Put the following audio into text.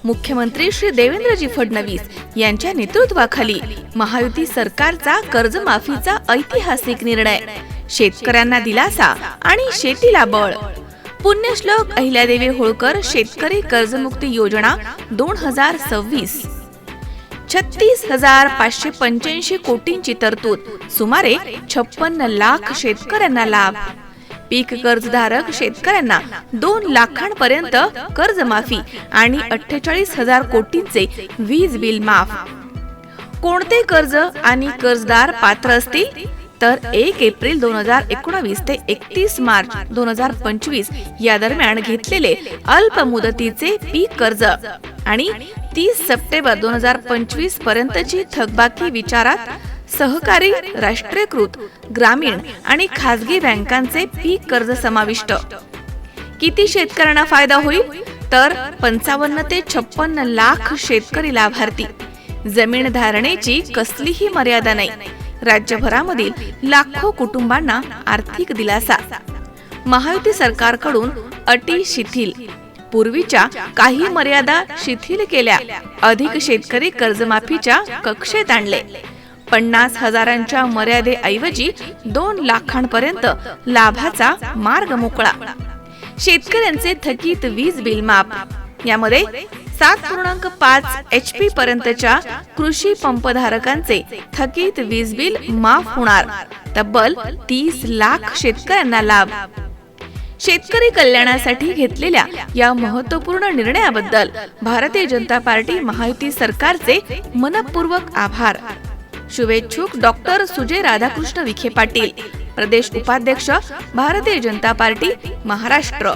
मुख्यमंत्री श्री देवेंद्रजी फडणवीस यांच्या नेतृत्वाखाली महायुती सरकारचा कर्जमाफीचा ऐतिहासिक निर्णय, शेतकऱ्यांना दिलासा आणि शेतीला बळ. पुण्यश्लोक अहिल्यादेवी होळकर शेतकरी कर्जमुक्ती योजना 2026. 36,585 कोटींची तरतूद, सुमारे 56 लाख शेतकऱ्यांना लाभ. पीक कर्जधारक शेतकऱ्यांना 2 लाखांपर्यंत कर्जमाफी आणि 48,000 कोटींचे वीज बिल माफ. कोणते कर्ज आणि कर्जदार पात्र असतील तर 1 एप्रिल 2019 ते 31 मार्च 2025 या दरम्यान घेतलेले अल्प मुदतीचे पीक कर्ज आणि 30 सप्टेंबर 2025 पर्यंतची थकबाकी विचारात सहकारी, राष्ट्रीयकृत, ग्रामीण आणि खासगी बँकांचे पीक कर्ज समाविष्ट. किती शेतकऱ्यांना फायदा होईल तर 55 ते 56 लाख शेतकरी लाभार्थी. जमीन धारणेची कसलीही मर्यादा नाही. राज्यभरामधील लाखो कुटुंबांना आर्थिक दिलासा. महायुती सरकारकडून अटी शिथिल, पूर्वीच्या काही मर्यादा शिथिल केल्या, अधिक शेतकरी कर्जमाफीच्या कक्षेत आणले. 50,000च्या मर्यादेऐवजी 2 लाखांपर्यंत लाभाचा मार्ग मोकळा. शेतकऱ्यांचे थकीत वीज बिल माफ. यामध्ये 7.5 HP पर्यंतच्या कृषी पंपधारकांचे थकीत वीज बिल माफ होणार. तब्बल 30 लाख शेतकऱ्यांना लाभ. शेतकरी कल्याणासाठी घेतलेल्या या महत्त्वपूर्ण निर्णयाबद्दल भारतीय जनता पार्टी महायुती सरकारचे मनपूर्वक आभार. शुभेच्छुक डॉक्टर सुजय राधाकृष्ण विखे पाटील, प्रदेश उपाध्यक्ष, भारतीय जनता पार्टी महाराष्ट्र.